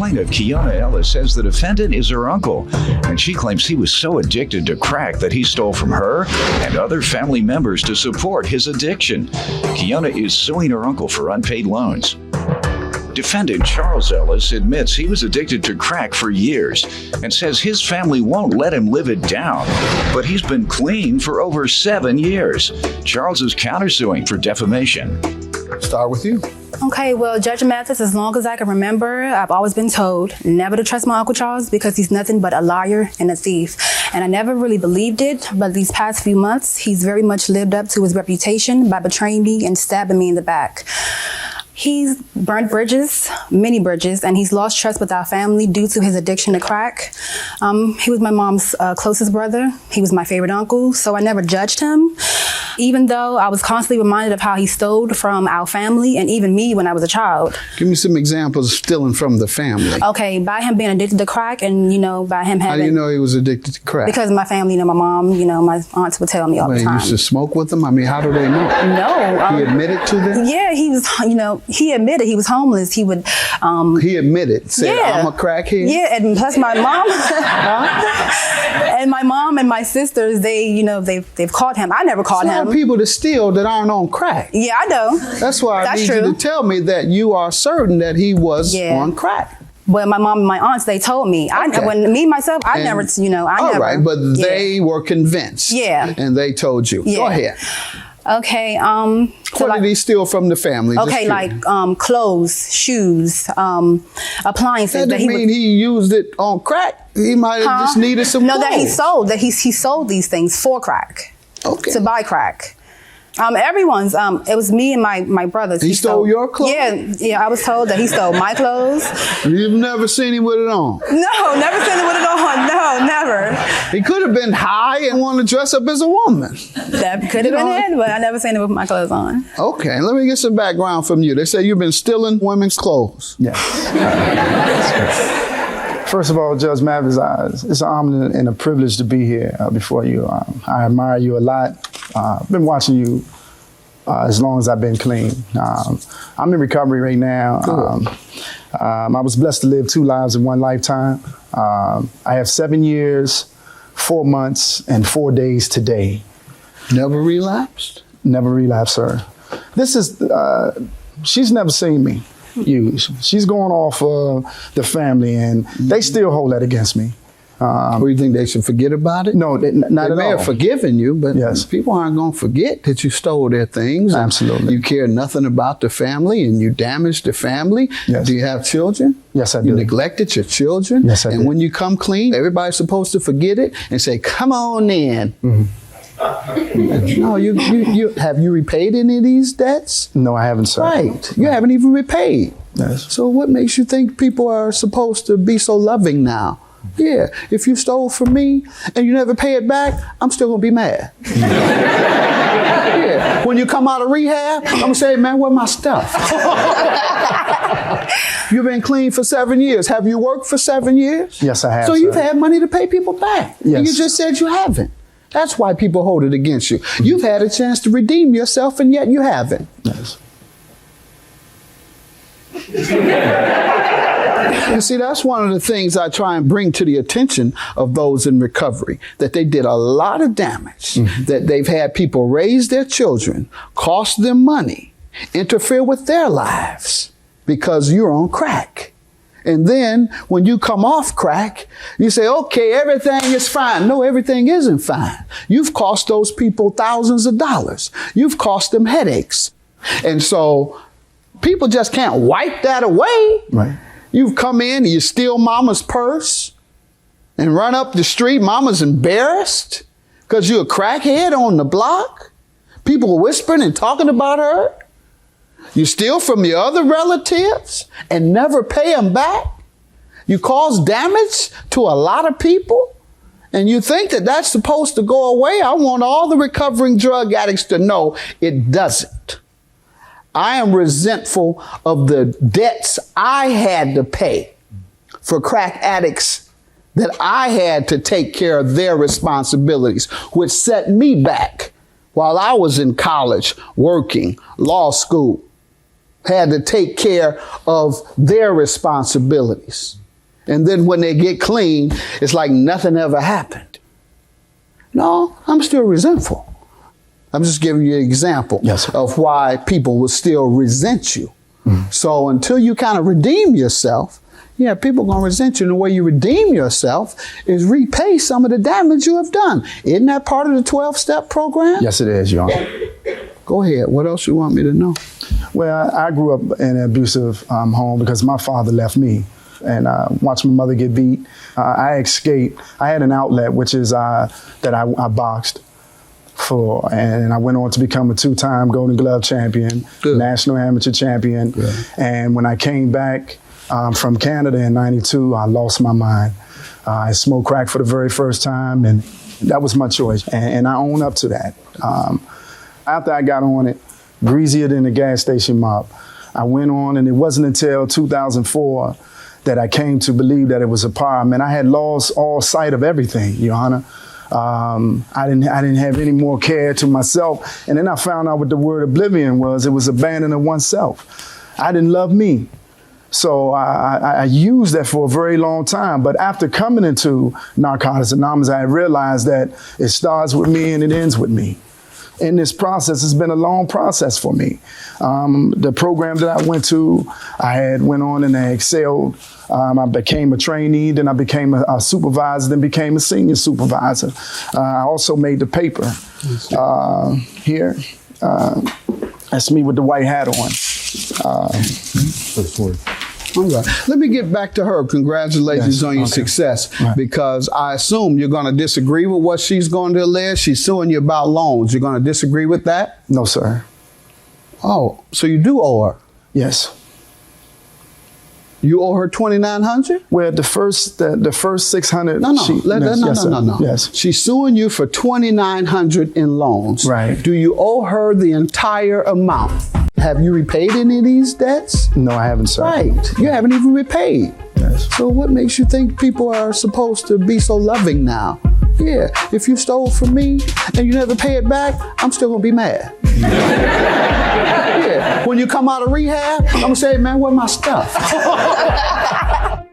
Plaintiff Kiona Ellis says the defendant is her uncle, and she claims he was so addicted to crack that he stole from her and other family members to support his addiction. Kiona is suing her uncle for unpaid loans. Defendant Charles Ellis admits he was addicted to crack for years and says his family won't let him live it down, but he's been clean for over 7 years. Charles is countersuing for defamation. Start with you. Okay, well, Judge Mathis, as long as I can remember, I've always been told never to trust my Uncle Charles because he's nothing but a liar and a thief. And I never really believed it, but these past few months, he's very much lived up to his reputation by betraying me and stabbing me in the back. He's burnt bridges, many bridges, and he's lost trust with our family due to his addiction to crack. He was my mom's closest brother. He was my favorite uncle, so I never judged him, even though I was constantly reminded of how he stole from our family and even me when I was a child. Give me some examples of stealing from the family. Okay, by him being addicted to crack and, by him having... How do you know he was addicted to crack? Because my family, my mom, my aunts would tell me all the time. He used to smoke with them? I mean, how do they know? No. He admitted to them? Yeah, he was, he admitted he was homeless. He would... he admitted, said, yeah. I'm a crackhead? Yeah, and plus my mom... and my mom and my sisters, they've caught him. I never caught him. There are people that steal that aren't on crack. Yeah, I know. That's why I need you to tell me that you are certain that he was on crack. Well, my mom and my aunts, they told me. Okay. I never. All right, but they were convinced. Yeah. And they told you. Yeah. Go ahead. Okay. What did he steal from the family? Okay, clothes, shoes, appliances. That doesn't mean he used it on crack. He might have just needed some clothes. No, that he sold. That he sold these things for crack. Okay. To buy crack. Everyone's. It was me and my brothers. He stole your clothes? Yeah. I was told that he stole my clothes. You've never seen him with it on? No, never seen him with it on. No, never. He could have been high and wanted to dress up as a woman. That could have been it, but I never seen him with my clothes on. Okay, let me get some background from you. They say you've been stealing women's clothes. Yeah. First of all, Judge Mathis, it's an honor and a privilege to be here before you. I admire you a lot. I've been watching you as long as I've been clean. I'm in recovery right now. I was blessed to live 2 lives in one lifetime. I have 7 years, 4 months, and 4 days today. Never relapsed? Never relapsed, sir. This is, she's never seen me use. She's going off the family, and they still hold that against me. Do you think they should forget about it? No, not at all. They may have forgiven you, but people aren't going to forget that you stole their things. Absolutely. You care nothing about the family, and you damaged the family. Yes. Do you have children? Yes, I do. You neglected your children? Yes, I do. And when you come clean, everybody's supposed to forget it and say, come on in. Mm-hmm. No, have you repaid any of these debts? No, I haven't, sir. Right. You haven't even repaid. Yes. So what makes you think people are supposed to be so loving now? Yeah, if you stole from me and you never pay it back, I'm still gonna be mad. Yeah. When you come out of rehab, I'm gonna say, man, where's my stuff? You've been clean for 7 years. Have you worked for 7 years? Yes, I have. So you've had money to pay people back. Yes. And you just said you haven't. That's why people hold it against you. Mm-hmm. You've had a chance to redeem yourself, and yet you haven't. Yes. You see, that's one of the things I try and bring to the attention of those in recovery, that they did a lot of damage, that they've had people raise their children, cost them money, interfere with their lives because you're on crack. And then when you come off crack, you say, okay, everything is fine. No, everything isn't fine. You've cost those people thousands of dollars. You've cost them headaches. And so people just can't wipe that away. Right. You've come in and you steal mama's purse and run up the street. Mama's embarrassed because you're a crackhead on the block. People are whispering and talking about her. You steal from your other relatives and never pay them back. You cause damage to a lot of people. And you think that that's supposed to go away. I want all the recovering drug addicts to know it doesn't. I am resentful of the debts I had to pay for crack addicts that I had to take care of their responsibilities, which set me back while I was in college, working, law school. had to take care of their responsibilities. And then when they get clean, it's like nothing ever happened. No, I'm still resentful. I'm just giving you an example of why people will still resent you. So until you kind of redeem yourself, yeah, people are going to resent you. And the way you redeem yourself is repay some of the damage you have done. Isn't that part of the 12-step program? Yes, it is, Your Honor. Go ahead. What else you want me to know? Well, I grew up in an abusive home because my father left me. And watched my mother get beat. I escaped. I had an outlet, which is that I boxed for. And I went on to become a 2-time Golden Glove champion, national amateur champion. And when I came back from Canada in '92, I lost my mind. I smoked crack for the very first time, and that was my choice. And I own up to that. After I got on it, greasier than the gas station mop, I went on, and it wasn't until 2004 that I came to believe that it was a problem. And I had lost all sight of everything, Your Honor. I didn't have any more care to myself. And then I found out what the word oblivion was. It was abandoning oneself. I didn't love me. So I used that for a very long time. But after coming into Narcotics Anonymous, I realized that it starts with me and it ends with me. In this process, it's been a long process for me. The program that I went to, I went on and I excelled. I became a trainee, then I became a supervisor, then became a senior supervisor. I also made the paper here. That's me with the white hat on. All right. Let me get back to her. Congratulations on your success, because I assume you're going to disagree with what she's going to allege. She's suing you about loans. You're going to disagree with that? No, sir. Oh, so you do owe her? Yes. You owe her $2,900? Well, the first $600. No. Yes. She's suing you for $2,900 in loans. Right. Do you owe her the entire amount? Have you repaid any of these debts? No, I haven't, sir. Right. You haven't even repaid. Yes. So what makes you think people are supposed to be so loving now? Yeah, if you stole from me and you never pay it back, I'm still gonna be mad. Yeah, when you come out of rehab, I'm gonna say, man, where's my stuff?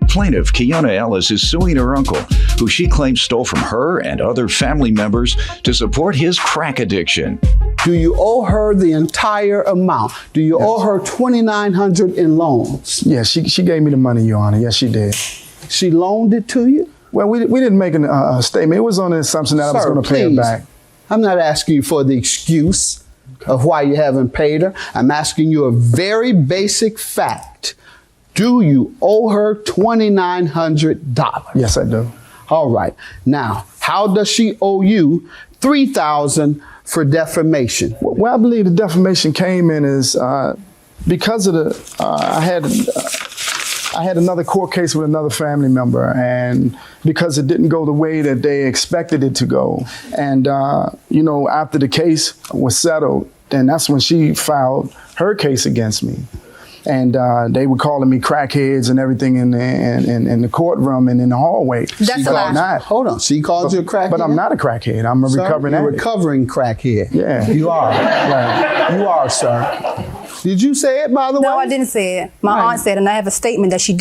Plaintiff Kiona Ellis is suing her uncle, who she claims stole from her and other family members to support his crack addiction. Do you owe her the entire amount? Do you owe her $2,900 in loans? Yes, she gave me the money, Your Honor. Yes, she did. She loaned it to you? Well, we didn't make a statement. It was on the assumption that I was going to pay it back. I'm not asking you for the excuse of why you haven't paid her. I'm asking you a very basic fact. Do you owe her $2,900? Yes, I do. All right. Now, how does she owe you $3,000 for defamation? Well, I believe the defamation came in as because of the I had another court case with another family member, and because it didn't go the way that they expected it to go, and after the case was settled, then that's when she filed her case against me. And they were calling me crackheads and everything in the courtroom and in the hallway. That's but I'm not. Hold on. She called you a crackhead? But I'm not a crackhead. I'm a recovering addict. Recovering crackhead. Yeah. You are. Right. You are, sir. Did you say it, by the way? No, I didn't say it. My aunt said it, and I have a statement that she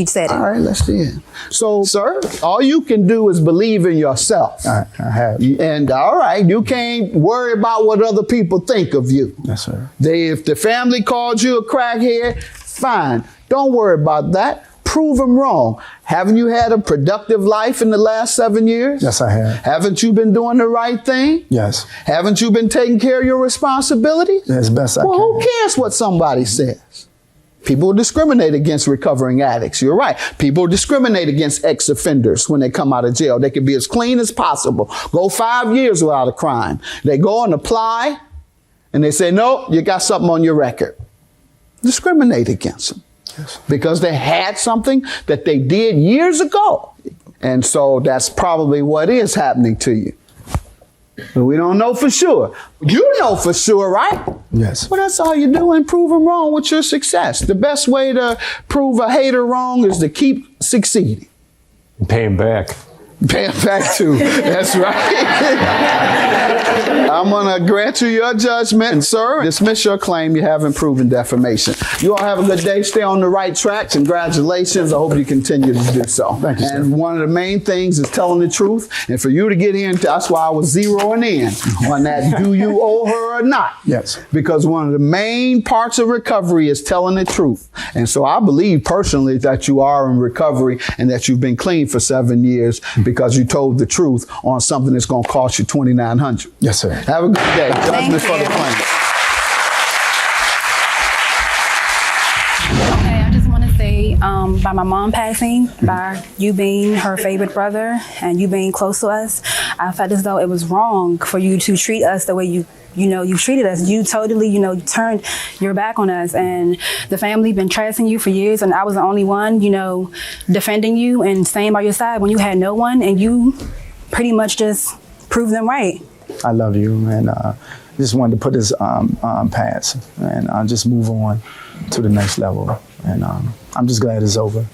said it. All right, let's see it. So, sir, all you can do is believe in yourself. I have. And all right, you can't worry about what other people think of you. Yes, sir. If the family called you a crackhead, fine. Don't worry about that. Prove them wrong. Haven't you had a productive life in the last 7 years? Yes, I have. Haven't you been doing the right thing? Yes. Haven't you been taking care of your responsibilities? As best I can. Well, who cares what somebody says? People discriminate against recovering addicts. You're right. People discriminate against ex-offenders when they come out of jail. They can be as clean as possible. Go 5 years without a crime. They go and apply, and they say, nope, you got something on your record. Discriminate against them. Yes. Because they had something that they did years ago. And so that's probably what is happening to you. But we don't know for sure. You know for sure, right? Yes. Well, that's all you do, and prove them wrong with your success. The best way to prove a hater wrong is to keep succeeding. And pay him back. Pay it back too. That's right. I'm going to grant you your judgment, and sir, dismiss your claim. You haven't proven defamation. You all have a good day. Stay on the right track. Congratulations. I hope you continue to do so. Thank you, sir. And one of the main things is telling the truth. And for you to get in, that's why I was zeroing in on that, do you owe her or not? Yes. Because one of the main parts of recovery is telling the truth. And so I believe personally that you are in recovery and that you've been clean for 7 years because you told the truth on something that's going to cost you $2,900. Yes, sir. Have a good day. Thank Judgment for the you. plaintiff. Okay, I just want to say, by my mom passing, by you being her favorite brother, and you being close to us, I felt as though it was wrong for you to treat us the way you treated us. You totally, turned your back on us, and the family been trashing you for years, and I was the only one, defending you and staying by your side when you had no one, and you pretty much just proved them right. I love you, and just wanted to put this past and just move on to the next level. And I'm just glad it's over.